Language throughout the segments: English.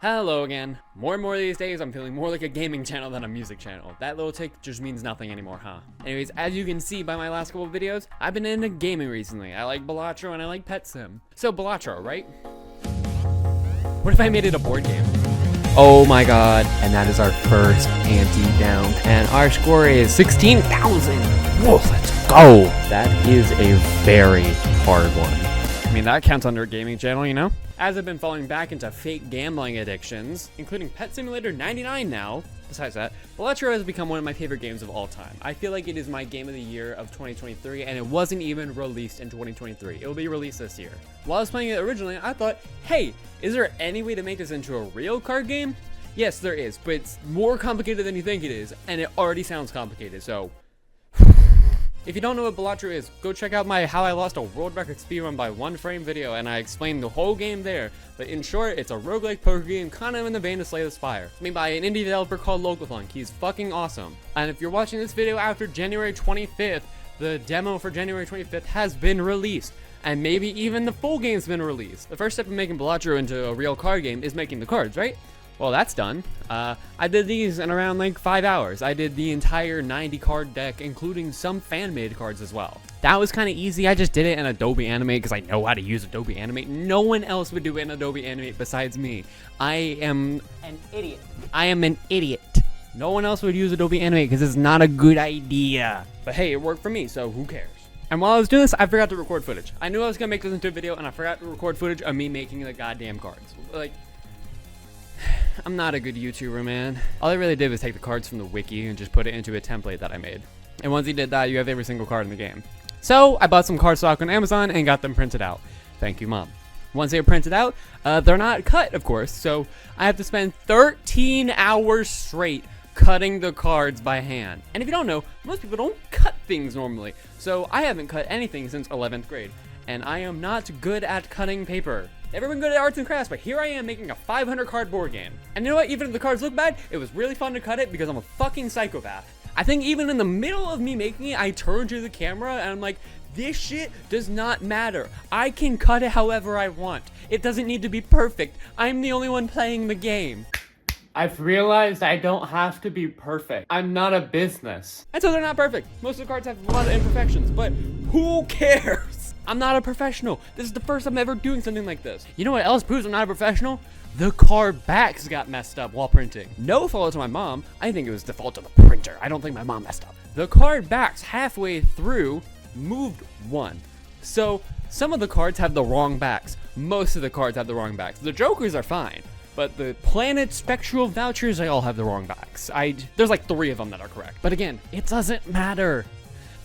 Hello again. More and more these days, I'm feeling more like a gaming channel than a music channel. That little tick just means nothing anymore, huh? Anyways, as you can see by my last couple of videos, I've been into gaming recently. I like Balatro and I like Pet Sim. So Balatro, right? What if I made it a board game? Oh my god, and that is our first Ante down. And our score is 16,000. Whoa, let's go. That is a very hard one. I mean, that counts under a gaming channel, you know? As I've been falling back into fake gambling addictions, including Pet Simulator 99 now, besides that, Balatro has become one of my favorite games of all time. I feel like it is my game of the year of 2023, and it wasn't even released in 2023. It will be released this year. While I was playing it originally, I thought, hey, is there any way to make this into a real card game? Yes, there is, but it's more complicated than you think it is, and it already sounds complicated, so... If you don't know what Balatro is, go check out my How I Lost a World Record Speedrun by 1 frame video, and I explained the whole game there. But in short, it's a roguelike poker game kind of in the vein of Slay the Spire. It's made by an indie developer called Localthunk. He's fucking awesome. And if you're watching this video after January 25th, the demo for January 25th has been released. And maybe even the full game's been released. The first step in making Balatro into a real card game is making the cards, right? Well, that's done. I did these in around like 5 hours. I did the entire 90 card deck, including some fan-made cards as well. That was kind of easy. I just did it in Adobe Animate because I know how to use Adobe Animate. No one else would do it in Adobe Animate besides me. I am an idiot. I am an idiot. No one else would use Adobe Animate because it's not a good idea. But hey, it worked for me, so who cares? And while I was doing this, I forgot to record footage. I knew I was going to make this into a video, and I forgot to record footage of me making the goddamn cards. Like... I'm not a good YouTuber, man. All I really did was take the cards from the wiki and just put it into a template that I made. And once you did that, you have every single card in the game. So I bought some cardstock on Amazon and got them printed out. Thank you, Mom. Once they're printed out, they're not cut, of course. So I have to spend 13 hours straight cutting the cards by hand. And if you don't know, most people don't cut things normally. So I haven't cut anything since 11th grade. And I am not good at cutting paper. Never been good at arts and crafts, but here I am making a 500 card board game. And you know what? Even if the cards look bad, it was really fun to cut it because I'm a fucking psychopath. I think even in the middle of me making it, I turned to the camera and I'm like, this shit does not matter. I can cut it however I want. It doesn't need to be perfect. I'm the only one playing the game. I've realized I don't have to be perfect. I'm not a business. And so they're not perfect. Most of the cards have a lot of imperfections, but who cares? I'm not a professional. This is the first time ever doing something like this. You know what else proves I'm not a professional? The card backs got messed up while printing. No fault to my mom. I think it was the fault of the printer. I don't think my mom messed up. The card backs halfway through moved one. So some of the cards have the wrong backs. Most of the cards have the wrong backs. The jokers are fine. But the planet spectral vouchers, they all have the wrong backs. There's like 3 of them that are correct. But again, it doesn't matter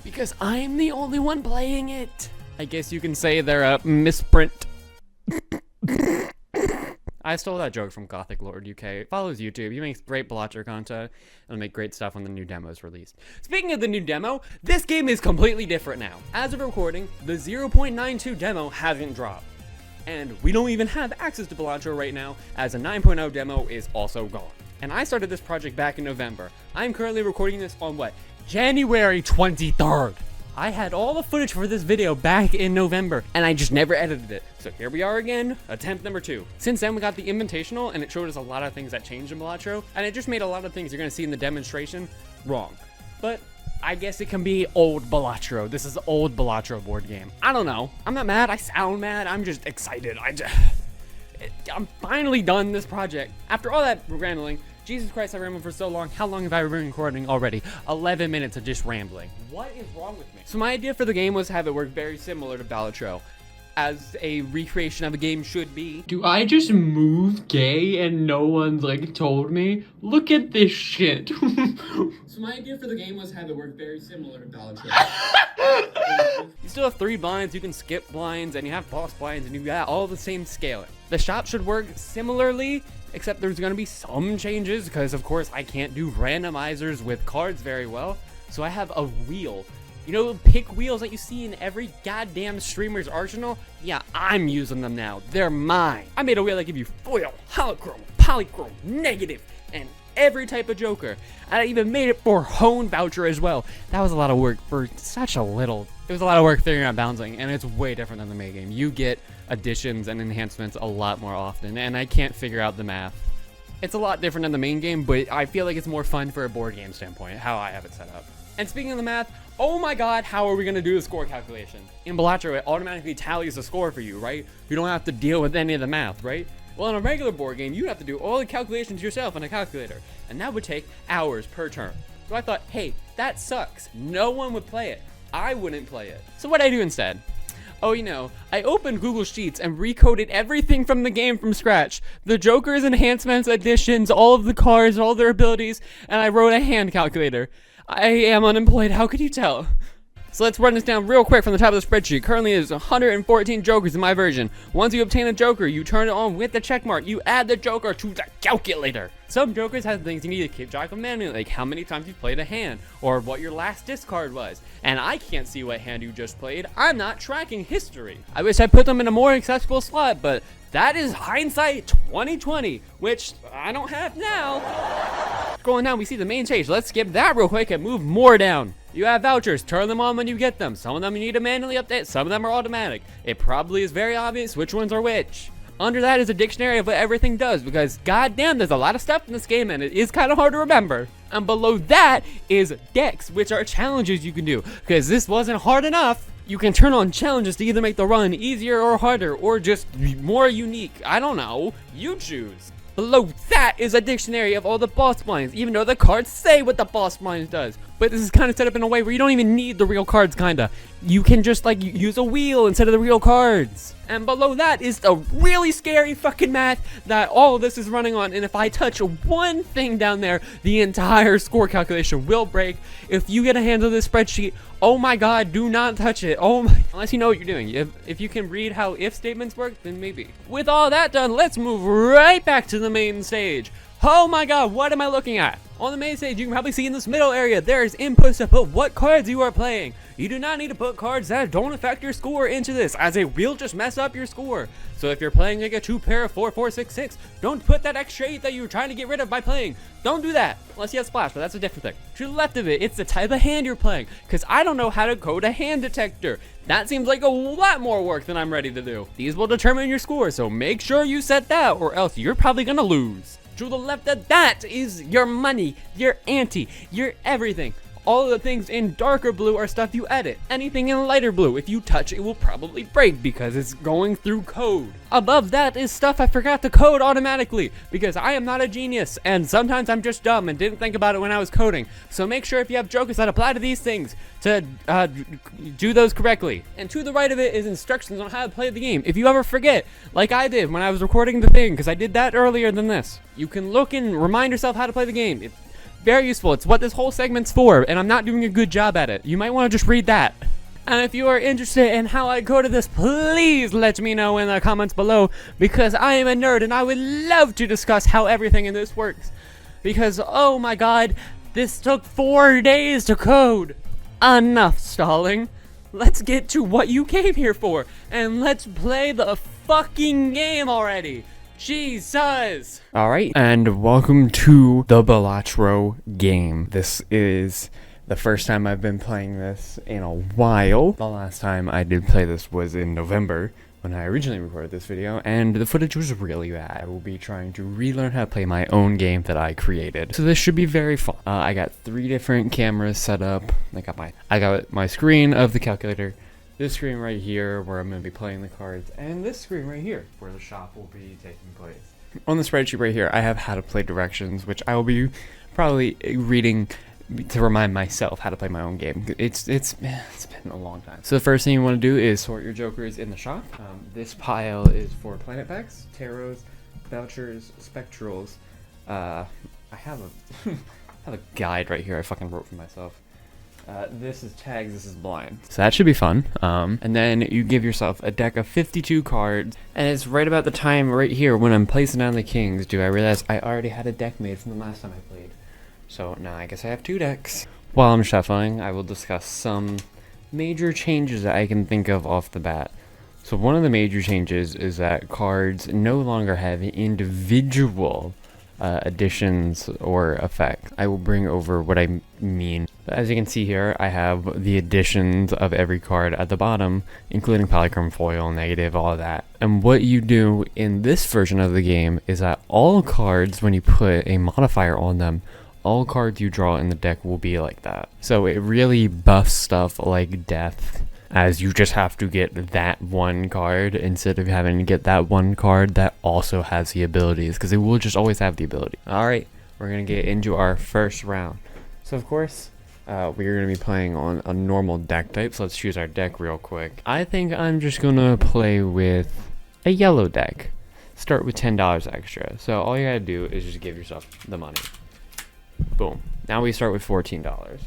because I'm the only one playing it. I guess you can say they're a misprint. I stole that joke from Gothic Lord UK. Follows YouTube. He makes great Balatro content and make great stuff when the new demo is released. Speaking of the new demo, this game is completely different now. As of recording, the 0.92 demo hasn't dropped. And we don't even have access to Balatro right now, as a 9.0 demo is also gone. And I started this project back in November. I'm currently recording this on January 23rd. I had all the footage for this video back in November, and I just never edited it. So here we are again, attempt number 2. Since then, we got the Invitational, and it showed us a lot of things that changed in Balatro, and it just made a lot of things you're gonna see in the demonstration wrong. But I guess it can be old Balatro. This is old Balatro board game. I don't know. I'm not mad. I sound mad. I'm just excited. I'm finally done this project. After all that rambling, Jesus Christ, I rambled for so long. How long have I been recording already? 11 minutes of just rambling. What is wrong with me? So my idea for the game was have it work very similar to Balatro, as a recreation of a game should be. Do I just move gay and no one's told me? Look at this shit. So my idea for the game was have it work very similar to Balatro. You still have 3 blinds, you can skip blinds, and you have boss blinds, and you got all the same scaling. The shop should work similarly, except there's gonna be some changes, because of course I can't do randomizers with cards very well. So I have a wheel. You know pick wheels that you see in every goddamn streamer's arsenal? Yeah, I'm using them now. They're mine. I made a wheel that give you foil, holochrome, polychrome, negative, and every type of Joker. And I even made it for Hone Voucher as well. That was a lot of work for such a little. It was a lot of work figuring out balancing, and it's way different than the main game. You get additions and enhancements a lot more often, and I can't figure out the math. It's a lot different than the main game, but I feel like it's more fun for a board game standpoint, how I have it set up. And speaking of the math, oh my god, how are we going to do the score calculation? In Balatro, it automatically tallies the score for you, right? You don't have to deal with any of the math, right? Well, in a regular board game, you have to do all the calculations yourself on a calculator, and that would take hours per turn. So I thought, hey, that sucks. No one would play it. I wouldn't play it. So what did I do instead? Oh, you know, I opened Google Sheets and recoded everything from the game from scratch. The Joker's enhancements, additions, all of the cards, all their abilities, and I wrote a hand calculator. I am unemployed, how could you tell? So let's run this down real quick from the top of the spreadsheet. Currently there's 114 Jokers in my version. Once you obtain a Joker, you turn it on with the check mark. You add the Joker to the calculator. Some Jokers have things you need to keep track of manually, like how many times you've played a hand, or what your last discard was. And I can't see what hand you just played. I'm not tracking history. I wish I put them in a more accessible slot, but that is hindsight 2020, which I don't have now. Scrolling down, we see the main stage. Let's skip that real quick and move more down. You have vouchers, turn them on when you get them. Some of them you need to manually update, some of them are automatic. It probably is very obvious which ones are which. Under that is a dictionary of what everything does, because goddamn, there's a lot of stuff in this game and it is kind of hard to remember. And below that is decks, which are challenges you can do, because this wasn't hard enough. You can turn on challenges to either make the run easier or harder, or just more unique. I don't know, you choose. Below that is a dictionary of all the boss blinds, even though the cards say what the boss blinds does. But this is kind of set up in a way where you don't even need the real cards, kinda. You can just like use a wheel instead of the real cards. And below that is the really scary fucking math that all of this is running on. And if I touch one thing down there, the entire score calculation will break. If you get a hand on this spreadsheet, oh my god, do not touch it. Oh my, unless you know what you're doing. If you can read how if statements work, then maybe. With all that done, let's move right back to the main stage. Oh my god, what am I looking at? On the main stage, you can probably see in this middle area, there is inputs to put what cards you are playing. You do not need to put cards that don't affect your score into this, as it will just mess up your score. So if you're playing like a 2-pair of 4, 4, 6, 6, don't put that extra 8 that you were trying to get rid of by playing. Don't do that, unless you have splash, but that's a different thing. To the left of it, it's the type of hand you're playing, because I don't know how to code a hand detector. That seems like a lot more work than I'm ready to do. These will determine your score, so make sure you set that, or else you're probably gonna lose. To the left of that is your money, your ante, your everything. All of the things in darker blue are stuff you edit. Anything in lighter blue, if you touch it will probably break because it's going through code. Above that is stuff I forgot to code automatically because I am not a genius and sometimes I'm just dumb and didn't think about it when I was coding. So make sure if you have jokers that apply to these things to do those correctly. And to the right of it is instructions on how to play the game. If you ever forget, like I did when I was recording the thing, because I did that earlier than this, you can look and remind yourself how to play the game. Very useful. It's what this whole segment's for, and I'm not doing a good job at it. You might want to just read that. And if you are interested in how I coded this, please let me know in the comments below, because I am a nerd and I would love to discuss how everything in this works. Because, oh my god, this took 4 days to code. Enough stalling. Let's get to what you came here for, and let's play the fucking game already. Jesus! Alright, and welcome to the Balatro game. This is the first time I've been playing this in a while. The last time I did play this was in November, when I originally recorded this video, and the footage was really bad. I will be trying to relearn how to play my own game that I created. So this should be very fun. I got 3 different cameras set up. I got my screen of the calculator, this screen right here where I'm going to be playing the cards, and this screen right here where the shop will be taking place. On the spreadsheet right here, I have how to play directions, which I will be probably reading to remind myself how to play my own game. It's been a long time. So the first thing you want to do is sort your jokers in the shop. This pile is for planet packs, tarots, vouchers, spectrals. I have a guide right here I fucking wrote for myself. This is tags, this is blind. So that should be fun. And then you give yourself a deck of 52 cards. And it's right about the time right here when I'm placing down the kings do I realize I already had a deck made from the last time I played. So now I guess I have 2 decks. While I'm shuffling, I will discuss some major changes that I can think of off the bat. So one of the major changes is that cards no longer have individual additions or effects. I will bring over what I mean. But as you can see here, I have the additions of every card at the bottom, including polychrome foil, negative, all of that. And what you do in this version of the game is that all cards, when you put a modifier on them, all cards you draw in the deck will be like that. So it really buffs stuff like death, as you just have to get that one card instead of having to get that one card that also has the abilities, because it will just always have the ability. Alright, we're going to get into our first round. So of course, we're going to be playing on a normal deck type, so let's choose our deck real quick. I think I'm just going to play with a yellow deck. Start with $10 extra. So all you got to do is just give yourself the money. Boom. Now we start with $14.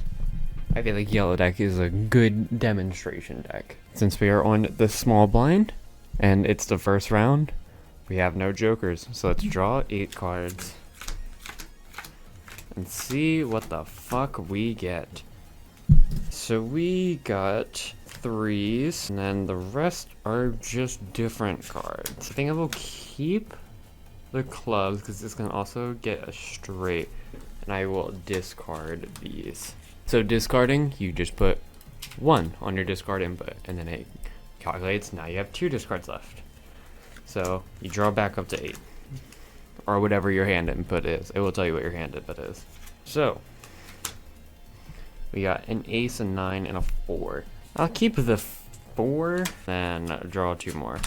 I feel like yellow deck is a good demonstration deck. Since we are on the small blind, and it's the first round, we have no jokers. So let's draw 8 cards. And see what the fuck we get. So we got 3s, and then the rest are just different cards. I think I will keep the clubs, because this can also get a straight. And I will discard these. So discarding, you just put 1 on your discard input, and then it calculates. Now you have 2 discards left. So you draw back up to 8, or whatever your hand input is. It will tell you what your hand input is. So we got an ace, a 9, and a 4. I'll keep the 4, then draw 2 more.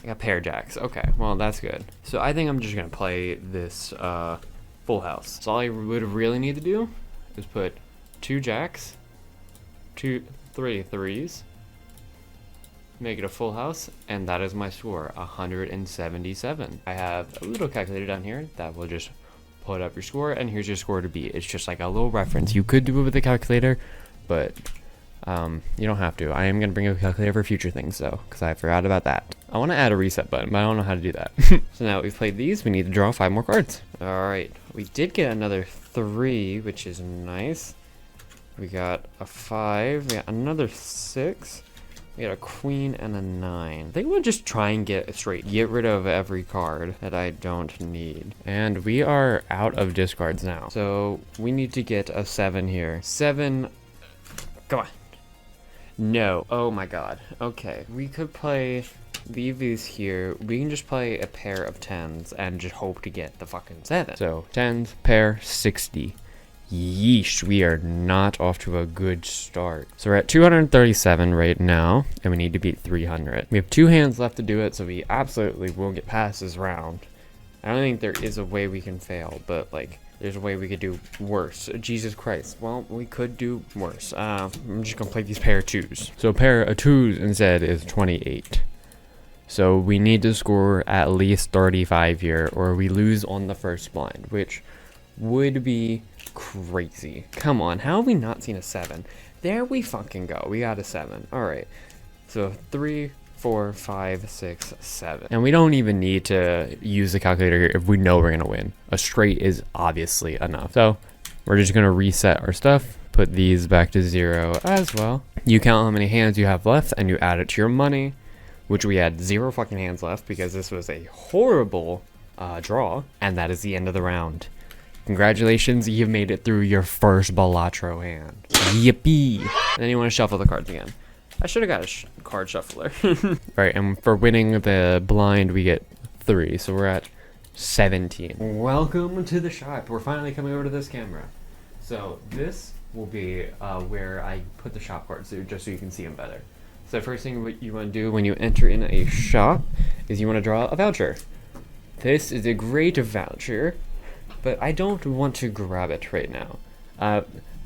I got pair jacks. Okay, well that's good. So I think I'm just gonna play this full house. So all I would really need to do is put 2 jacks, 3 threes, make it a full house, and that is my score, 177. I have a little calculator down here that will just put up your score, and here's your score to beat. It's just like a little reference. You could do it with a calculator, but you don't have to. I am going to bring up a calculator for future things though, because I forgot about that. I want to add a reset button, but I don't know how to do that. So now we've played these, we need to draw 5 more cards. Alright, we did get another 3, which is nice. We got a 5, we got another 6, we got a queen and a 9. I think we'll just try and get it straight. Get rid of every card that I don't need. And we are out of discards now. So we need to get a 7 here. 7, come on. No, oh my god. Okay, we could leave these here. We can just play a pair of 10s and just hope to get the fucking 7. So 10s, pair, 60. Yeesh, we are not off to a good start. So we're at 237 right now, and we need to beat 300. We have 2 hands left to do it, so we absolutely will get past this round. I don't think there is a way we can fail, but like, there's a way we could do worse. Jesus Christ. Well, we could do worse. I'm just gonna play these pair of 2s. So a pair of 2s instead is 28. So we need to score at least 35 here, or we lose on the first blind, which would be crazy. Come on, how have we not seen a 7? There we fucking go. We got a 7. Alright. So 3, 4, 5, 6, 7. And we don't even need to use the calculator here if we know we're gonna win. A straight is obviously enough. So we're just gonna reset our stuff, put these back to 0 as well. You count how many hands you have left and you add it to your money, which we had 0 fucking hands left because this was a horrible draw, and that is the end of the round. Congratulations, you've made it through your first Balatro hand. Yippee! And then you want to shuffle the cards again. I should have got a card shuffler. Right, and for winning the blind, we get 3, so we're at 17. Welcome to the shop. We're finally coming over to this camera. So this will be where I put the shop cards, just so you can see them better. So first thing what you want to do when you enter in a shop is you want to draw a voucher. This is a great voucher, but I don't want to grab it right now.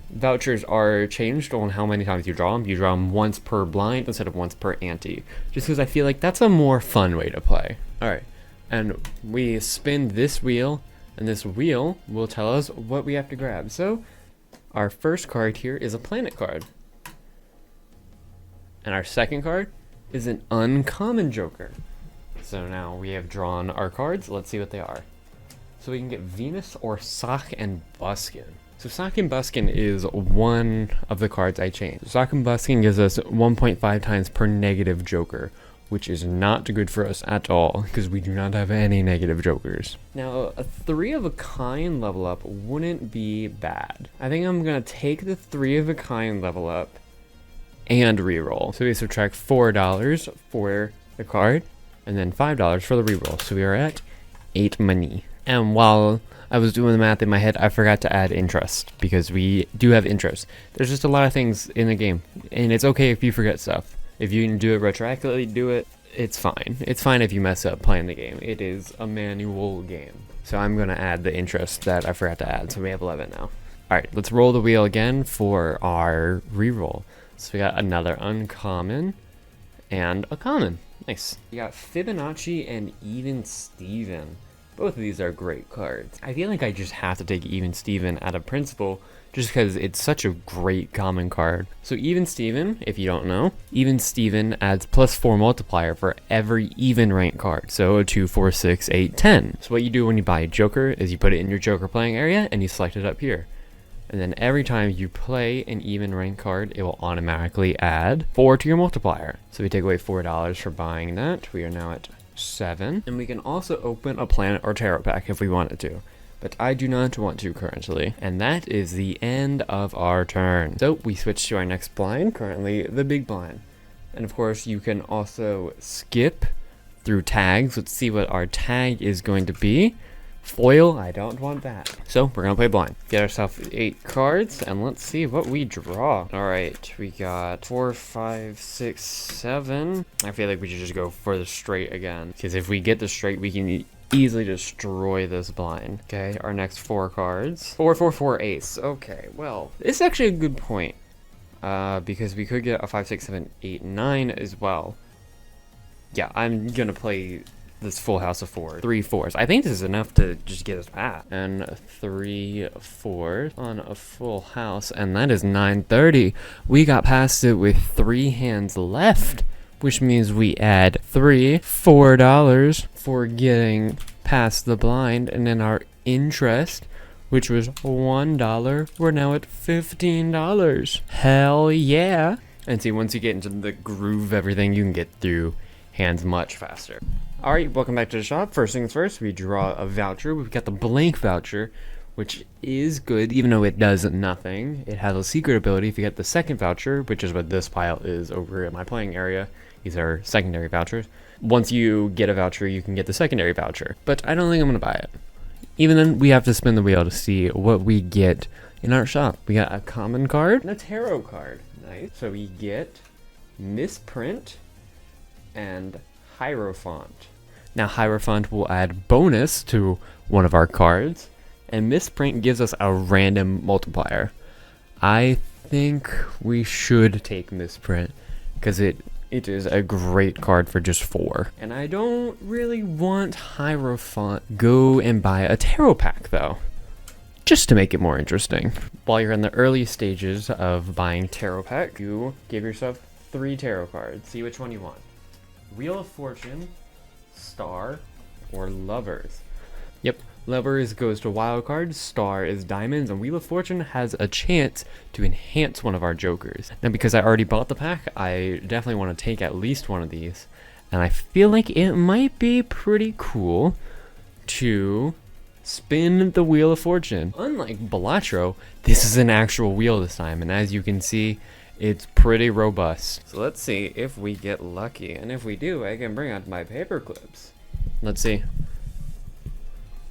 Vouchers are changed on how many times you draw them. You draw them once per blind instead of once per ante, just because I feel like that's a more fun way to play. Alright, and we spin this wheel, and this wheel will tell us what we have to grab. So our first card here is a planet card. And our second card is an uncommon joker. So now we have drawn our cards. Let's see what they are. So we can get Venus or Sock and Buskin. So Sock and Buskin is one of the cards I changed. Sock and Buskin gives us 1.5 times per negative joker, which is not good for us at all because we do not have any negative jokers. Now, a 3 of a kind level up wouldn't be bad. I think I'm gonna take the 3 of a kind level up and reroll. So we subtract $4 for the card and then $5 for the reroll. So we are at 8 money. And while I was doing the math in my head, I forgot to add interest because we do have interest. There's just a lot of things in the game, and it's okay if you forget stuff. If you can do it retroactively, do it. It's fine. It's fine if you mess up playing the game. It is a manual game. So I'm going to add the interest that I forgot to add. So we have 11 now. All right, let's roll the wheel again for our reroll. So we got another uncommon and a common. Nice. We got Fibonacci and Even Steven. Both of these are great cards. I feel like I just have to take Even Steven out of principle just because it's such a great common card. So Even Steven, if you don't know, Even Steven adds +4 multiplier for every even rank card. So 2, 4, 6, 8, 10. So what you do when you buy a Joker is you put it in your Joker playing area and you select it up here. And then every time you play an even rank card, it will automatically add 4 to your multiplier. So we take away $4 for buying that. We are now at 7. And we can also open a planet or tarot pack if we wanted to, but I do not want to currently. And that is the end of our turn. So we switch to our next blind, currently the big blind. And of course you can also skip through tags. Let's see what our tag is going to be. Foil, I don't want that. So we're gonna play blind. Get ourselves 8 cards and let's see what we draw. All right, we got 4, 5, 6, 7. I feel like we should just go for the straight again, because if we get the straight, we can easily destroy this blind. Okay, our next 4 cards. 4, 4, 4, ace. Okay, well, this is actually a good point, because we could get a 5, 6, 7, 8, 9 as well. Yeah, I'm gonna play this full house of 4. 3 4s. I think this is enough to just get us past. And 3 4 on a full house, and that is 930. We got past it with 3 hands left, which means we add $4 for getting past the blind, and then our interest, which was $1, we're now at $15. Hell yeah. And see, once you get into the groove of everything, you can get through hands much faster. Alright, welcome back to the shop. First things first, we draw a voucher. We've got the blank voucher, which is good, even though it does nothing. It has a secret ability. If you get the second voucher, which is what this pile is over at my playing area, these are secondary vouchers. Once you get a voucher, you can get the secondary voucher. But I don't think I'm going to buy it. Even then, we have to spin the wheel to see what we get in our shop. We got a common card and a tarot card. Nice. So we get Misprint and Hierophant. Now Hierophant will add bonus to one of our cards, and Misprint gives us a random multiplier. I think we should take Misprint because it is a great card for just 4. And I don't really want Hierophant. Go and buy a tarot pack though, just to make it more interesting. While you're in the early stages of buying tarot pack, you give yourself 3 tarot cards. See which one you want. Wheel of Fortune, Star, or Lovers. Yep, Lovers goes to wild cards, Star is diamonds, and Wheel of Fortune has a chance to enhance one of our jokers. Now because I already bought the pack, I definitely want to take at least one of these, and I feel like it might be pretty cool to spin the Wheel of Fortune. Unlike Balatro, this is an actual wheel this time, and as you can see, it's pretty robust. So let's see if we get lucky. And if we do, I can bring out my paper clips. Let's see.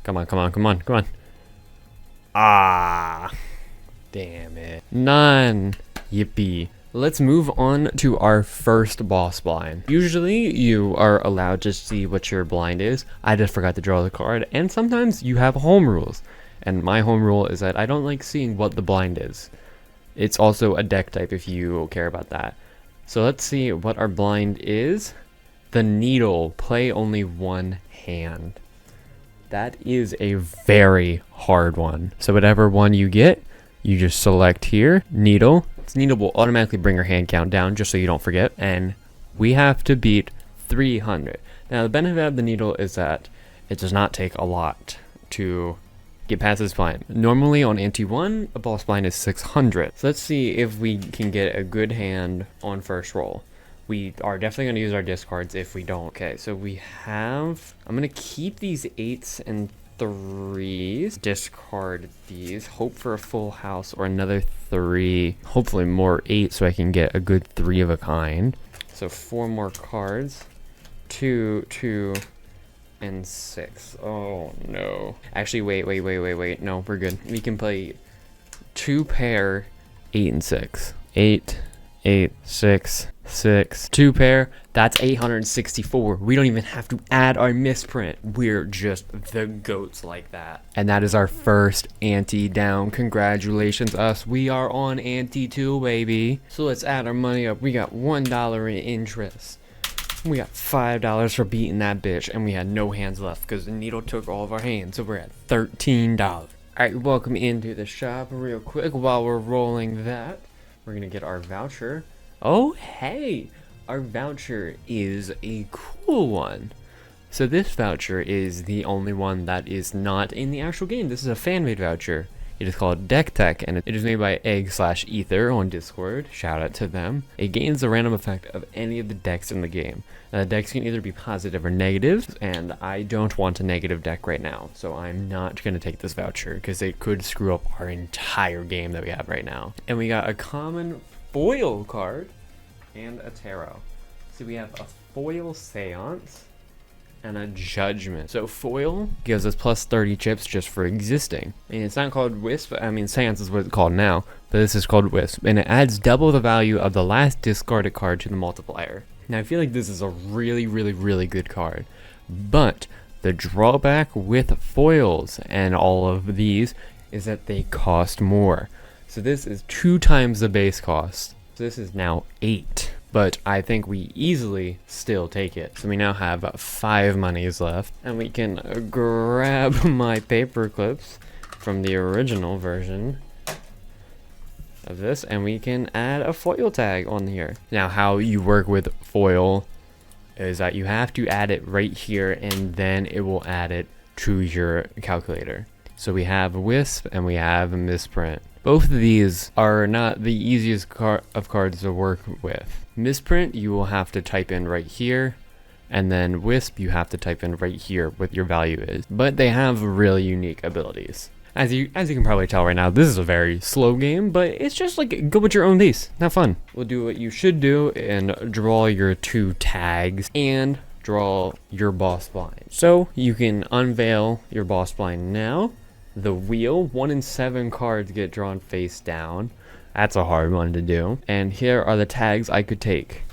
Come on, come on, come on, come on. Ah, damn it. None. Yippee. Let's move on to our first boss blind. Usually you are allowed to see what your blind is. I just forgot to draw the card. And sometimes you have home rules. And my home rule is that I don't like seeing what the blind is. It's also a deck type if you care about that. So let's see what our blind is. The Needle, play only 1 hand. That is a very hard one. So whatever one you get, you just select here, Needle. Needle will automatically bring your hand count down just so you don't forget. And we have to beat 300. Now the benefit of the Needle is that it does not take a lot to get past this blind. Normally on Ante 1, a boss blind is 600. So let's see if we can get a good hand on first roll. we are definitely going to use our discards if we don't. Okay, so we have, I'm going to keep these 8s and 3s, discard these, hope for a full house or another 3, hopefully more 8 so I can get a good 3 of a kind. So 4 more cards, 2, 2, and 6. Oh no. Actually, wait. No, we're good. We can play 2 pair, 8 and 6. 8, 8, 6, 6. 2 pair, that's 864. We don't even have to add our misprint. We're just the goats like that. And that is our first ante down. Congratulations, us. We are on ante 2, baby. So let's add our money up. We got $1 in interest. We got $5 for beating that bitch, and we had no hands left because the needle took all of our hands, so we're at $13. Alright, welcome into the shop real quick while we're rolling that. We're gonna get our voucher. Oh, hey! Our voucher is a cool one. So this voucher is the only one that is not in the actual game. This is a fan-made voucher. It is called Deck Tech, and it is made by Egg/Ether on Discord. Shout out to them. It gains the random effect of any of the decks in the game. The decks can either be positive or negative, and I don't want a negative deck right now, so I'm not going to take this voucher because it could screw up our entire game that we have right now. And we got a common foil card and a tarot. So we have a foil seance and a judgment. So foil gives us plus 30 chips just for existing. And it's not called Wisp. I mean, seance is what it's called now, but this is called Wisp. And it adds double the value of the last discarded card to the multiplier. Now, I feel like this is a really good card. But the drawback with foils and all of these is that they cost more. So this is 2 times the base cost. So this is now 8. But I think we easily still take it. So we now have 5 monies left. And we can grab my paper clips from the original version of this. And we can add a foil tag on here. Now how you work with foil is that you have to add it right here. And then it will add it to your calculator. So we have Wisp and we have a misprint. Both of these are not the easiest of cards to work with. Misprint, you will have to type in right here, and then Wisp, you have to type in right here what your value is. But they have really unique abilities. As you can probably tell right now, this is a very slow game, but it's just like, go with your own pace. Have fun. We'll do what you should do and draw your 2 tags and draw your boss blind. So you can unveil your boss blind now. The wheel, 1 in 7 cards get drawn face down. That's a hard one to do. And here are the tags I could take.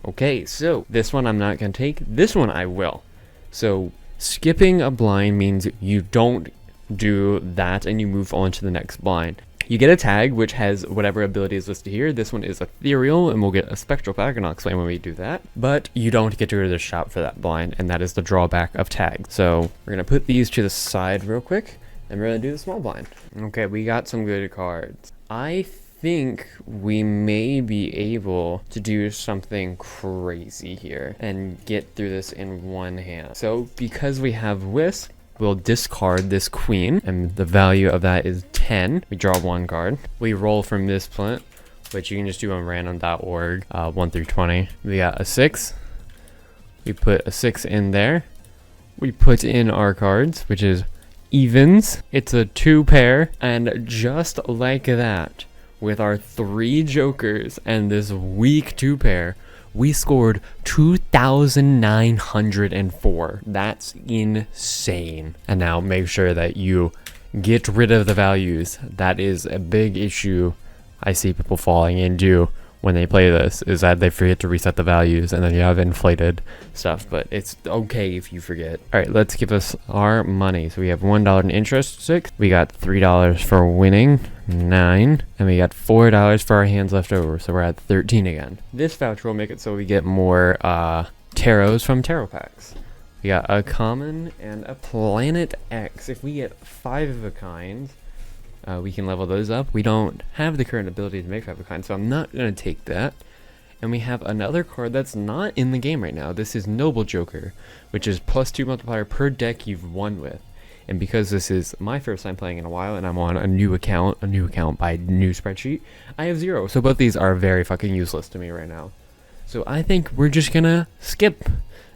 Okay, so this one I'm not going to take. This one I will. So skipping a blind means you don't do that and you move on to the next blind. You get a tag which has whatever ability is listed here. This one is ethereal and we'll get a spectral pack, and I'll explain when we do that. But you don't get to go to the shop for that blind, and that is the drawback of tags. So we're going to put these to the side real quick and we're going to do the small blind. Okay, we got some good cards. I think we may be able to do something crazy here and get through this in one hand. So because we have Wisp, we'll discard this queen, and the value of that is 10. We draw 1 card. We roll from this plant, which you can just do on random.org, 1 through 20. We got a 6. We put a 6 in there. We put in our cards, which is evens. It's a 2 pair, and just like that, with our 3 jokers and this weak 2 pair, we scored 2,904. That's insane. And now make sure that you get rid of the values. That is a big issue I see people falling into when they play this, is that they forget to reset the values and then you have inflated stuff, but it's okay if you forget. All right, let's give us our money. So we have $1 in interest, 6. We got $3 for winning, 9. And we got $4 for our hands left over, so we're at 13 again. This voucher will make it so we get more tarots from tarot packs. We got a common and a Planet X. If we get 5 of a kind, we can level those up. We don't have the current ability to make 5 of a kind, so I'm not going to take that. And we have another card that's not in the game right now. This is Noble Joker, which is +2 multiplier per deck you've won with. And because this is my first time playing in a while and I'm on a new account by new spreadsheet, I have 0. So both these are very fucking useless to me right now. So I think we're just gonna skip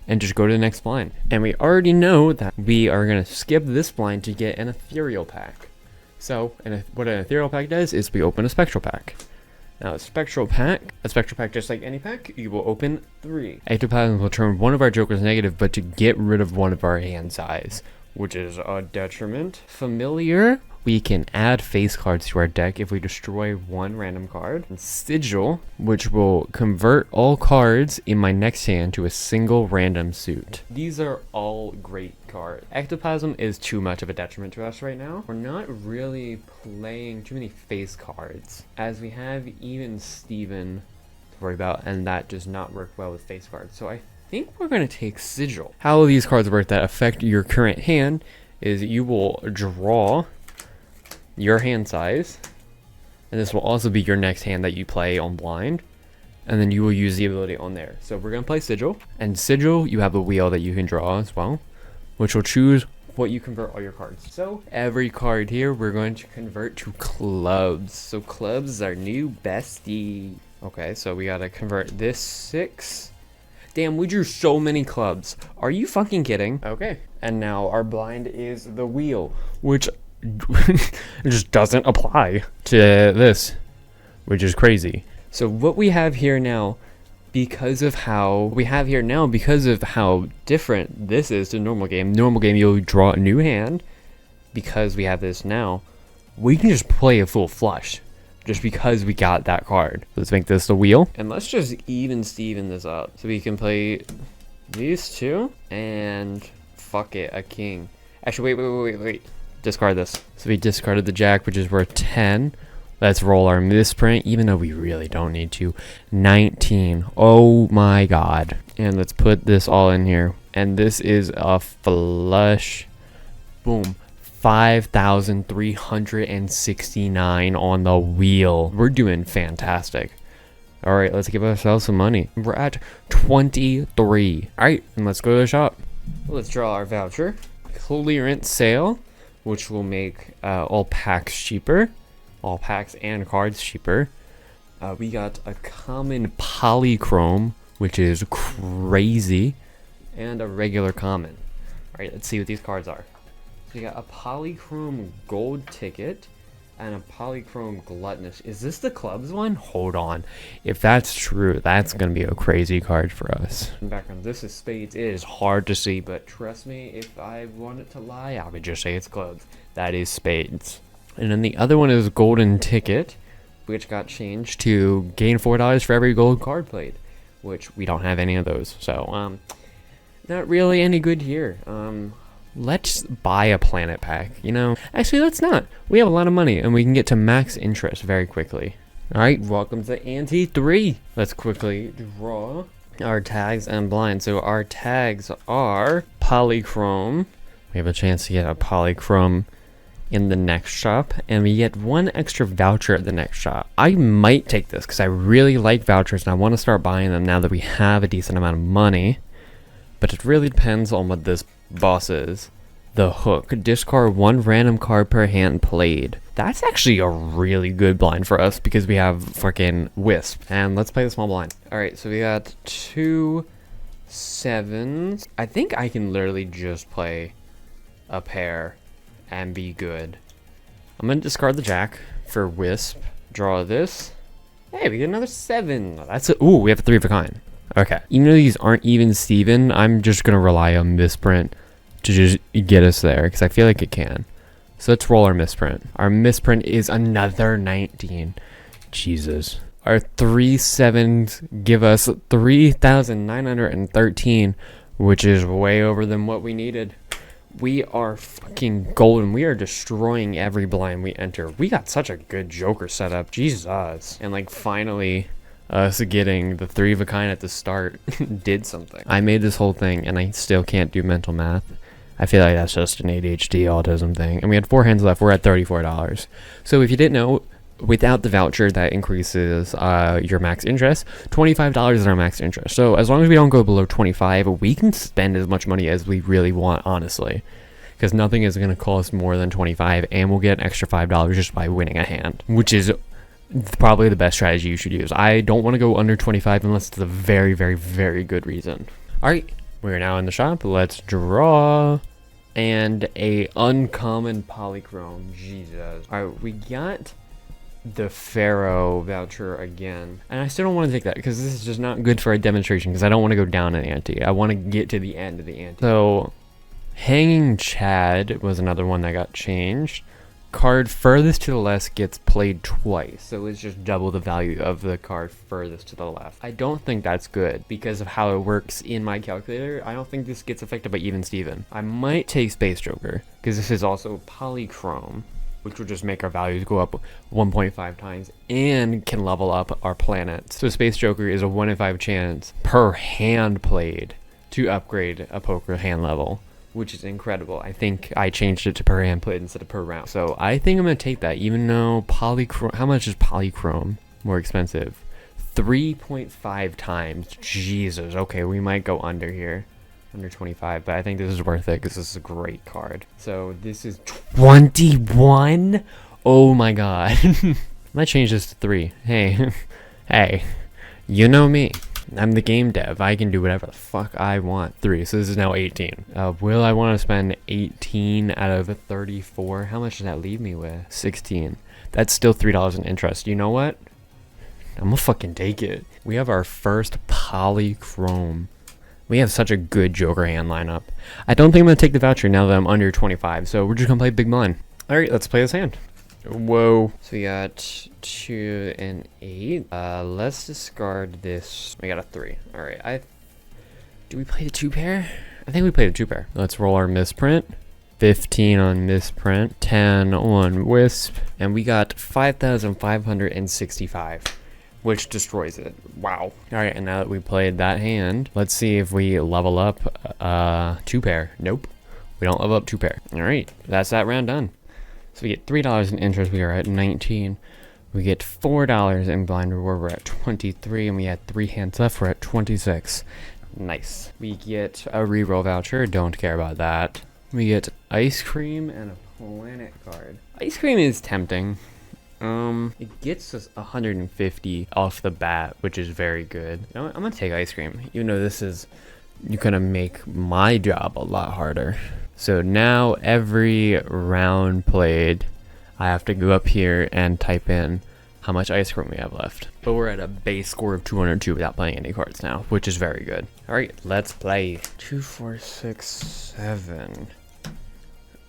and just go to the next blind. And we already know that we are gonna skip this blind to get an ethereal pack. So, what an ethereal pack does is we open a spectral pack. Now a spectral pack just like any pack, you will open 3. Ectoplasm will turn one of our jokers negative, but to get rid of one of our hand size, which is a detriment. Familiar, we can add face cards to our deck if we destroy one random card. And Sigil, which will convert all cards in my next hand to a single random suit. These are all great cards. Ectoplasm is too much of a detriment to us right now. We're not really playing too many face cards, as we have even Steven to worry about, and that does not work well with face cards. So I think we're going to take Sigil. How these cards work that affect your current hand is you will draw your hand size, and this will also be your next hand that you play on blind, and then you will use the ability on there. So we're going to play Sigil, and Sigil, you have a wheel that you can draw as well, which will choose what you convert all your cards. So every card here we're going to convert to clubs. So clubs is our new bestie. Okay, so we got to convert this 6. Damn, we drew so many clubs. Are you fucking kidding? Okay, and now our blind is the wheel, which it just doesn't apply to this, which is crazy. So what we have here now, because of how different this is to normal game you'll draw a new hand. Because we have this now, we can just play a full flush just because we got that card. Let's make this the wheel, and let's just even Steven this up so we can play these 2 and fuck it, a king. Actually, wait. Discard this. So we discarded the jack, which is worth 10. Let's roll our misprint, even though we really don't need to. 19. Oh my god. And let's put this all in here. And this is a flush. Boom. 5,369 on the wheel. We're doing fantastic. All right, let's give ourselves some money. We're at 23. All right, and let's go to the shop. Let's draw our voucher. Clearance sale, which will make all packs cheaper. All packs and cards cheaper. We got a common polychrome, which is crazy, and a regular common. All right, let's see what these cards are. So we got a polychrome gold ticket and a polychrome gluttonous. Is this the clubs one? Hold on. If that's true, that's going to be a crazy card for us. In background, this is spades. It is hard to see, but trust me, if I wanted to lie, I would just say it's clubs. That is spades. And then the other one is golden ticket, which got changed to gain $4 for every gold card played, which we don't have any of those. So, not really any good here. Let's buy a planet pack, you know? Actually, let's not. We have a lot of money, and we can get to max interest very quickly. All right, welcome to Ante 3. Let's quickly draw our tags and blind. So our tags are polychrome. We have a chance to get a polychrome in the next shop, and we get 1 extra voucher at the next shop. I might take this because I really like vouchers, and I want to start buying them now that we have a decent amount of money. But it really depends on what this boss is. The hook. Discard 1 random card per hand played. That's actually a really good blind for us because we have fucking Wisp. And let's play the small blind. Alright, so we got 2 7s. I think I can literally just play a pair and be good. I'm gonna discard the jack for Wisp. Draw this. Hey, we get another 7. That's it. Ooh, we have a 3 of a kind. Okay. Even though these aren't even Steven, I'm just gonna rely on misprint to just get us there because I feel like it can. So let's roll our misprint. Our misprint is another 19. Jesus. Our 3 7s give us 3,913, which is way over than what we needed. We are fucking golden. We are destroying every blind we enter. We got such a good Joker setup. Jesus. And like finally, us getting the 3 of a kind at the start did something. I made this whole thing and I still can't do mental math. I feel like that's just an ADHD autism thing. And we had 4 hands left. We're at $34. So if you didn't know, without the voucher that increases your max interest, $25 is our max interest. So as long as we don't go below 25, we can spend as much money as we really want, honestly, because nothing is going to cost more than 25, and we'll get an extra $5 just by winning a hand, which is probably the best strategy you should use. I don't want to go under 25 unless it's a very, very, very good reason. All right, we're now in the shop. Let's draw. And a uncommon polychrome. Jesus. All right, we got the Pharaoh voucher again. And I still don't want to take that because this is just not good for a demonstration because I don't want to go down an ante. I want to get to the end of the ante. So, Hanging Chad was another one that got changed. Card furthest to the left gets played twice, so it's just double the value of the card furthest to the left. I don't think that's good because of how it works in my calculator. I don't think this gets affected by even Steven. I might take Space Joker because this is also polychrome, which will just make our values go up 1.5 times and can level up our planets. So Space Joker is a 1 in 5 chance per hand played to upgrade a poker hand level, which is incredible. I think I changed it to per hand played instead of per round. So I think I'm going to take that, even though polychrome... How much is polychrome more expensive? 3.5 times. Jesus. Okay, we might go under here. Under 25, but I think this is worth it because this is a great card. So this is 21? Oh my god. I might change this to 3. Hey. Hey. You know me. I'm the game dev. I can do whatever the fuck I want. 3. So this is now 18. Will I want to spend 18 out of 34? How much does that leave me with? 16. That's still $3 in interest. You know what? I'm gonna fucking take it. We have our first polychrome. We have such a good Joker hand lineup. I don't think I'm gonna take the voucher now that I'm under 25. So we're just gonna play big blind. All right, let's play this hand. Whoa. So we got 2 and 8. Let's discard this. We got a 3. All right. Do we play the 2 pair? I think we played a 2 pair. Let's roll our misprint. 15 on misprint. 10 on wisp. And we got 5,565, which destroys it. Wow. All right. And now that we played that hand, let's see if we level up 2 pair. Nope. We don't level up 2 pair. All right. That's that round done. So we get $3 in interest, we are at 19. We get $4 in blind reward, we're at 23, and we had 3 hands left, we're at 26. Nice. We get a reroll voucher, don't care about that. We get ice cream and a planet card. Ice cream is tempting. It gets us 150 off the bat, which is very good. You know what? I'm gonna take ice cream, even though this is gonna make my job a lot harder. So now every round played, I have to go up here and type in how much ice cream we have left. But we're at a base score of 202 without playing any cards now, which is very good. All right, let's play. 2, 4, 6, 7.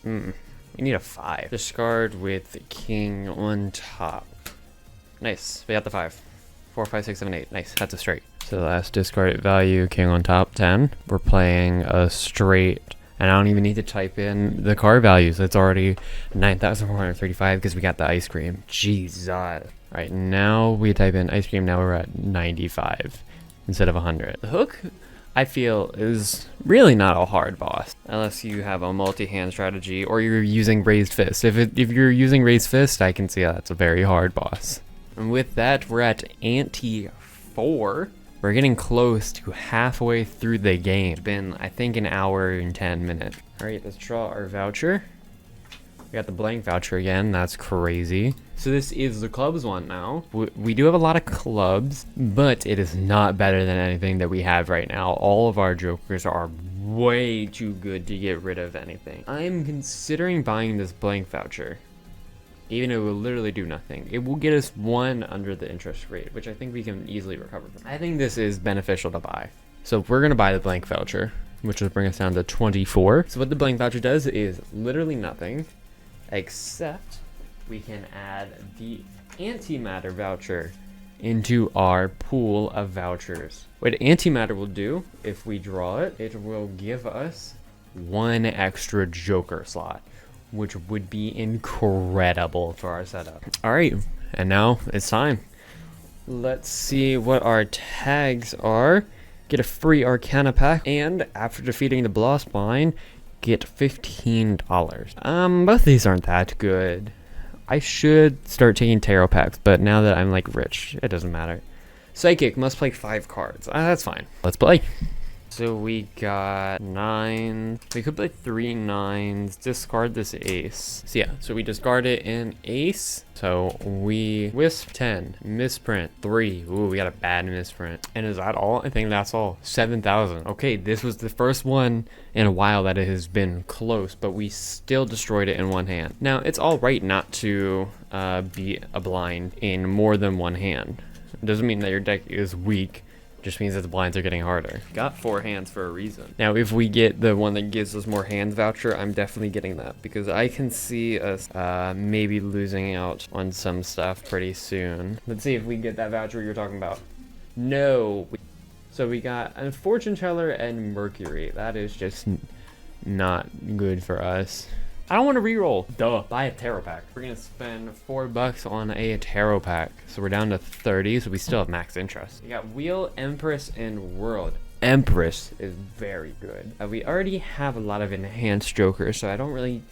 We need a 5. Discard with king on top. Nice, we got the 5. 4, 5, 6, 7, 8. Nice, that's a straight. So the last discard value, king on top, 10. We're playing a straight. And I don't even need to type in the card values. It's already 9,435 because we got the ice cream. Jesus. All right, now we type in ice cream. Now we're at 95 instead of 100. The hook, I feel, is really not a hard boss. Unless you have a multi-hand strategy or you're using raised fist. If you're using raised fist, I can see how that's a very hard boss. And with that, we're at ante 4. We're getting close to halfway through the game. It's been, I think, an hour and 10 minutes. All right, let's draw our voucher. We got the blank voucher again. That's crazy. So this is the clubs one now. We do have a lot of clubs, but it is not better than anything that we have right now. All of our jokers are way too good to get rid of anything. I'm considering buying this blank voucher. Even though it will literally do nothing. It will get us 1 under the interest rate, which I think we can easily recover from. I think this is beneficial to buy. So we're going to buy the blank voucher, which will bring us down to 24. So what the blank voucher does is literally nothing, except we can add the antimatter voucher into our pool of vouchers. What antimatter will do, if we draw it, it will give us 1 extra joker slot, which would be incredible for our setup. All right, and now it's time. Let's see what our tags are. Get a free Arcana pack, and after defeating the boss bind, get $15. Both of these aren't that good. I should start taking tarot packs, but now that I'm like rich, it doesn't matter. Psychic must play 5 cards. That's fine. Let's play. So we got 9. We could play 3 9s. Discard this ace. So yeah, so we discarded an ace. So we wisp 10, misprint 3. Ooh, we got a bad misprint. And is that all? I think that's all. 7,000. Okay, this was the first one in a while that it has been close, but we still destroyed it in one hand. Now, it's all right not to beat a blind in more than one hand. It doesn't mean that your deck is weak. Just means that the blinds are getting harder. Got 4 hands for a reason. Now, if we get the one that gives us more hands voucher, I'm definitely getting that because I can see us maybe losing out on some stuff pretty soon. Let's see if we get that voucher you're talking about. No. So we got a fortune teller and Mercury. That is just not good for us. I don't want to reroll. Duh, buy a tarot pack. We're gonna spend $4 on a tarot pack. So we're down to 30, so we still have max interest. We got Wheel, Empress, and World. Empress is very good. We already have a lot of enhanced jokers, so I don't really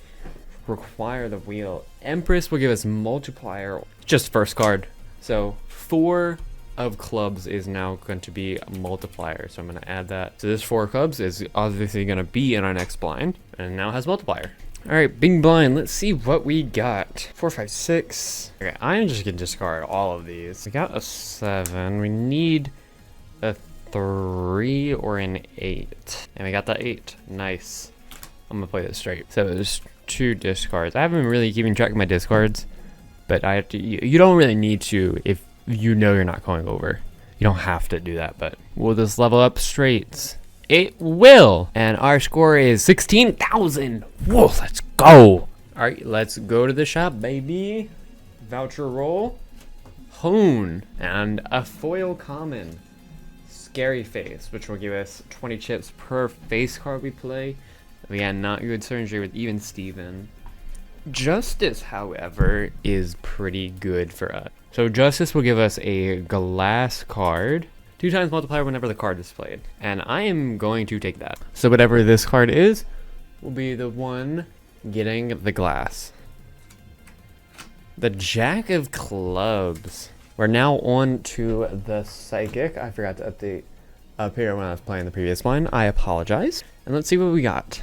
require the Wheel. Empress will give us multiplier, just first card. So 4 of clubs is now going to be a multiplier, so I'm going to add that. So this 4 clubs is obviously going to be in our next blind, and now has multiplier. All right, big blind. Let's see what we got. 4, 5, 6. Okay, I'm just gonna discard all of these. We got a 7. We need a 3 or an 8, and we got the 8. Nice. I'm gonna play this straight. So there's 2 discards. I haven't been really keeping track of my discards, but I have to. You don't really need to if you know you're not going over. You don't have to do that, but we'll just level up straights. It will. And our score is 16,000. Whoa, let's go. All right, let's go to the shop, baby. Voucher roll. Hone. And a foil common. Scary Face, which will give us 20 chips per face card we play. We got Not Good Surgery with Even Steven. Justice, however, is pretty good for us. So Justice will give us a glass card. 2 times multiplier whenever the card is played. And I am going to take that. So whatever this card is, will be the one getting the glass. The Jack of Clubs. We're now on to the Psychic. I forgot to update up here when I was playing the previous one. I apologize. And let's see what we got.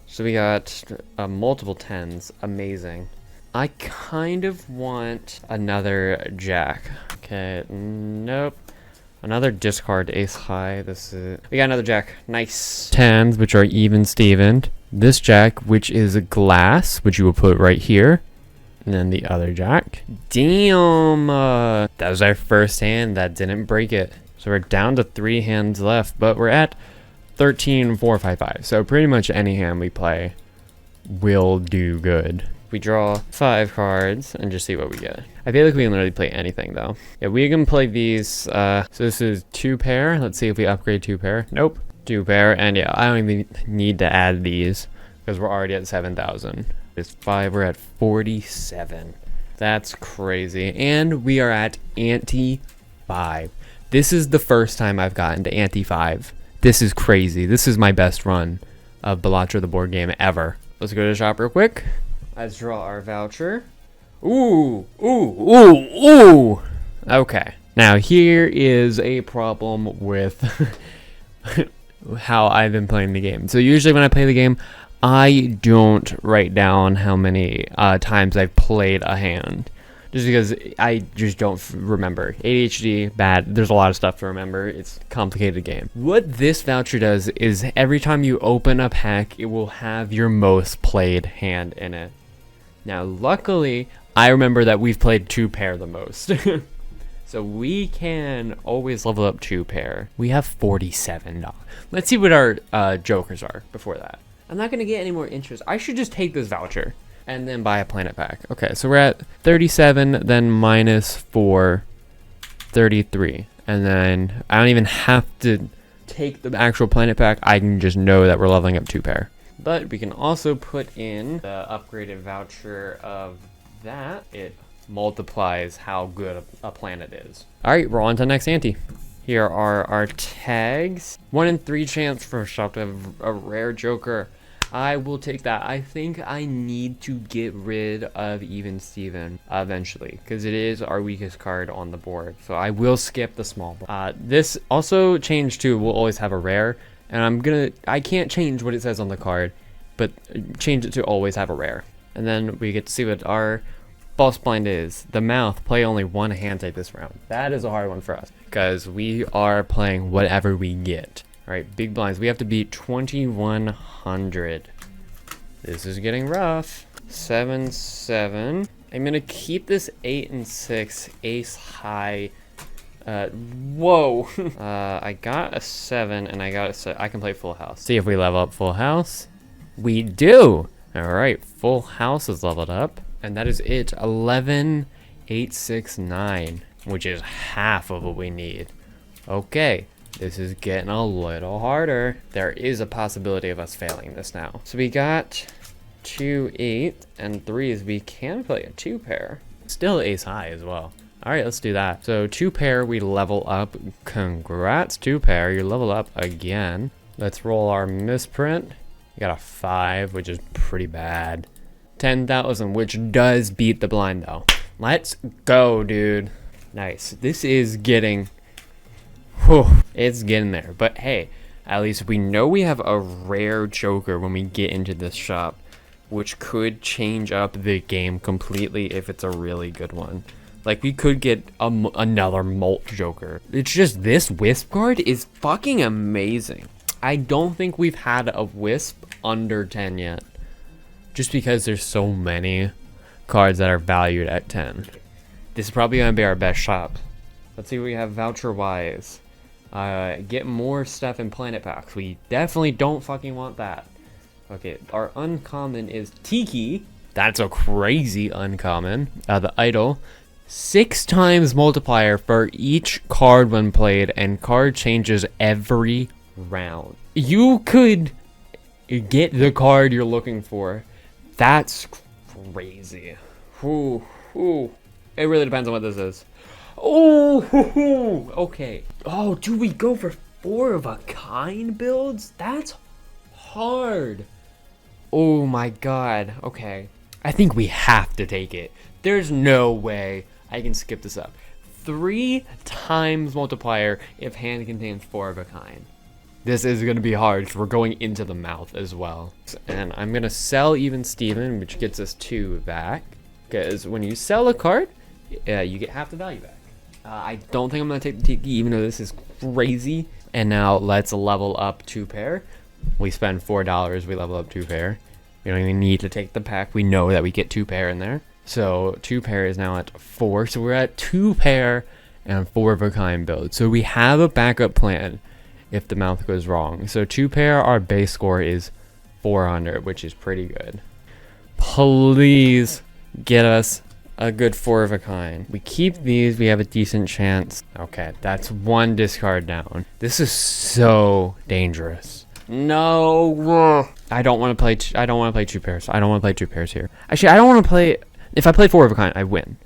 So we got multiple 10s. Amazing. I kind of want another Jack. Okay, nope. Another discard ace high. This is we got another Jack. Nice. 10s, which are even Stevened. This Jack, which is a glass, which you will put right here. And then the other Jack. Damn. That was our first hand that didn't break it. So we're down to 3 hands left, but we're at 13, 4, 5, 5. So pretty much any hand we play will do good. We draw 5 cards and just see what we get. I feel like we can literally play anything though. Yeah, we can play these. So this is 2 pair. Let's see if we upgrade 2 pair. Nope. 2 pair. And yeah, I don't even need to add these because we're already at 7,000. It's 5. We're at 47. That's crazy. And we are at ante 5. This is the first time I've gotten to ante 5. This is crazy. This is my best run of Balatro the board game ever. Let's go to the shop real quick. Let's draw our voucher. Ooh, ooh, ooh, ooh. Okay. Now here is a problem with how I've been playing the game. So usually when I play the game, I don't write down how many times I've played a hand. Just because I just don't remember. ADHD, bad. There's a lot of stuff to remember. It's a complicated game. What this voucher does is every time you open a pack, it will have your most played hand in it. Now, luckily, I remember that we've played 2 pair the most. So we can always level up 2 pair. We have $47. Let's see what our jokers are before that. I'm not going to get any more interest. I should just take this voucher and then buy a planet pack. Okay, so we're at 37, then minus 4, 33. And then I don't even have to take the actual planet pack. I can just know that we're leveling up 2 pair. But we can also put in the upgraded voucher of that. It multiplies how good a planet is. All right, we're on to next ante. Here are our tags. 1 in 3 chance for a shop to have a rare joker. I will take that. I think I need to get rid of Even Steven eventually because it is our weakest card on the board. So I will skip the small board. This also changed to we'll always have a rare. And I can't change what it says on the card, but change it to always have a rare. And then we get to see what our false blind is. The mouth, play only one hand type this round. That is a hard one for us because we are playing whatever we get. All right, big blinds. We have to beat 2100. This is getting rough. 7-7. I'm gonna keep this 8 and 6 ace high. Whoa. I got a 7 and I got a 7. I can play full house. See if we level up full house. We do. All right, full house is leveled up, and that is it. 11,869, which is half of what we need. Okay, this is getting a little harder. There is a possibility of us failing this now. So we got 2, 8, and 3s. We can play a 2 pair. Still ace high as well. All right, let's do that. So 2 pair, we level up. Congrats, 2 pair. You level up again. Let's roll our misprint. You got a 5, which is pretty bad. 10,000, which does beat the blind though. Let's go, dude. Nice. This is getting, whew, it's getting there. But hey, at least we know we have a rare joker when we get into this shop, which could change up the game completely if it's a really good one. Like, we could get another Molt Joker. It's just this Wisp card is fucking amazing. I don't think we've had a Wisp under 10 yet. Just because there's so many cards that are valued at 10. This is probably going to be our best shop. Let's see what we have voucher-wise. Get more stuff in Planet Packs. We definitely don't fucking want that. Okay, our uncommon is Tiki. That's a crazy uncommon. The Idol. 6 times multiplier for each card when played, and card changes every round. You could get the card you're looking for. That's crazy. Ooh, ooh. It really depends on what this is. Oh, okay. Oh, do we go for 4 of a kind builds? That's hard. Oh my god. Okay. I think we have to take it. There's no way I can skip this up. 3 times multiplier if hand contains 4 of a kind. This is going to be hard because we're going into the mouth as well. And I'm going to sell Even Steven, which gets us 2 back. Because when you sell a card, you get half the value back. I don't think I'm going to take the Tiki, even though this is crazy. And now let's level up 2 pair. We spend $4, we level up 2 pair. We don't even need to take the pack. We know that we get 2 pair in there. So 2 pair is now at 4. So we're at 2 pair and 4 of a kind build. So we have a backup plan if the mouth goes wrong. So 2 pair, our base score is 400, which is pretty good. Please get us a good 4 of a kind. We keep these, we have a decent chance. Okay, that's 1 discard down. This is so dangerous. No, I don't want to play. I don't want to play 2 pairs. I don't want to play 2 pairs here. Actually, I don't want to play. If I play 4 of a kind, I win.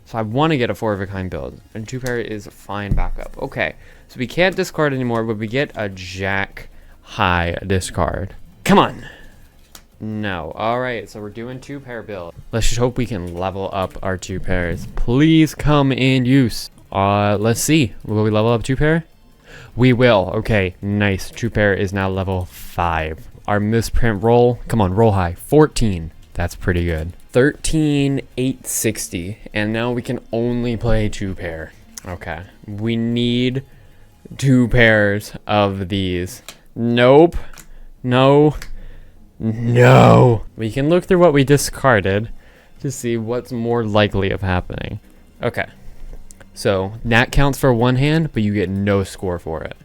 So I want to get a 4 of a kind build, and 2 pair is fine backup. Okay, so we can't discard anymore, but we get a Jack high discard. Come on. No. All right, so we're doing 2 pair build. Let's just hope we can level up our 2 pairs. Please come in use. Let's see. Will we level up 2 pair? We will. Okay, nice. 2 pair is now level 5. Our misprint roll. Come on, roll high. 14. That's pretty good. 13,860. And now we can only play 2 pair. Okay. We need 2 pairs of these. Nope. No. No. We can look through what we discarded to see what's more likely of happening. Okay. So that counts for 1 hand, but you get no score for it,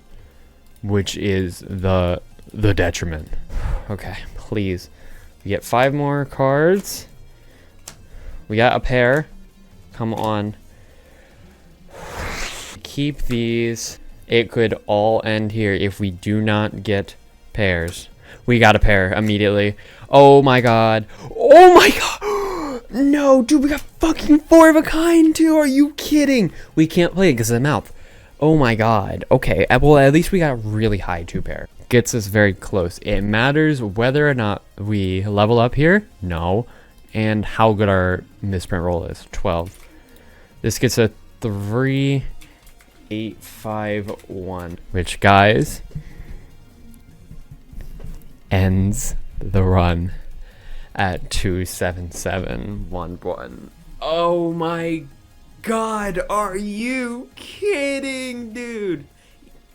which is the detriment. Okay, please. We get 5 more cards. We got a pair. Come on. Keep these. It could all end here if we do not get pairs. We got a pair immediately. Oh my god. Oh my god. No, dude, we got fucking 4 of a kind too. Are you kidding? We can't play it because of the mouth. Oh my god. Okay, well, at least we got a really high 2 pair. Gets us very close. It matters whether or not we level up here. No. And how good our misprint roll is. 12. This gets a 3, 8, 5, 1. Which, guys, ends the run at 27711. Oh my god, are you kidding, dude?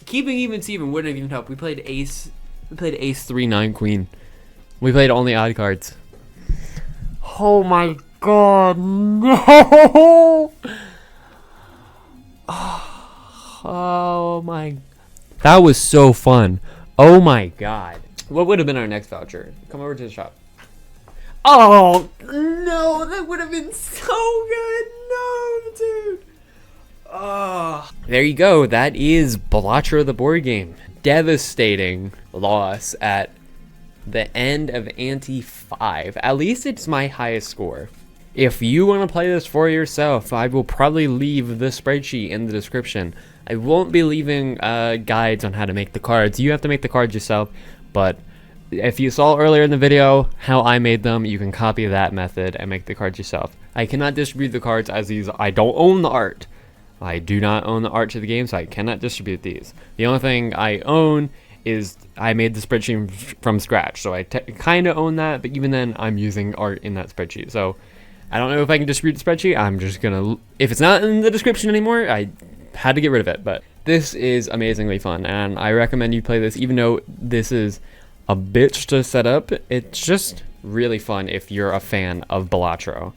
Keeping even Steven wouldn't have even helped. We played ace 3 9 queen. We played only odd cards. Oh my god, no. Oh my, that was so fun. Oh my god. What would have been our next voucher? Come over to the shop. Oh no, that would have been so good. No, dude. Oh, there you go. That is Balatro the board game. Devastating loss at the end of Ante 5. At least it's my highest score. If you want to play this for yourself, I will probably leave the spreadsheet in the description. I won't be leaving guides on how to make the cards. You have to make the cards yourself, but if you saw earlier in the video how I made them, you can copy that method and make the cards yourself. I cannot distribute the cards as these. I don't own the art. I do not own the art to the game, so I cannot distribute these. The only thing I own is I made the spreadsheet from scratch, so I kind of own that, but even then I'm using art in that spreadsheet. So I don't know if I can distribute the spreadsheet. I'm just gonna, if it's not in the description anymore, I had to get rid of it. But this is amazingly fun, and I recommend you play this, even though this is a bitch to set up. It's just really fun if you're a fan of Balatro.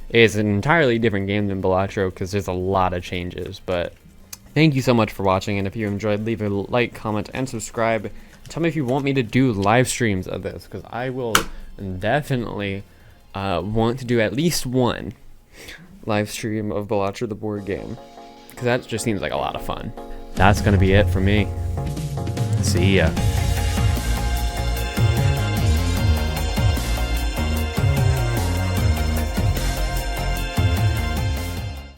It's an entirely different game than Balatro because there's a lot of changes, but thank you so much for watching, and if you enjoyed, leave a like, comment, and subscribe. Tell me if you want me to do live streams of this, because I will definitely want to do at least one live stream of Balatro the board game, because that just seems like a lot of fun. That's gonna be it for me. See ya.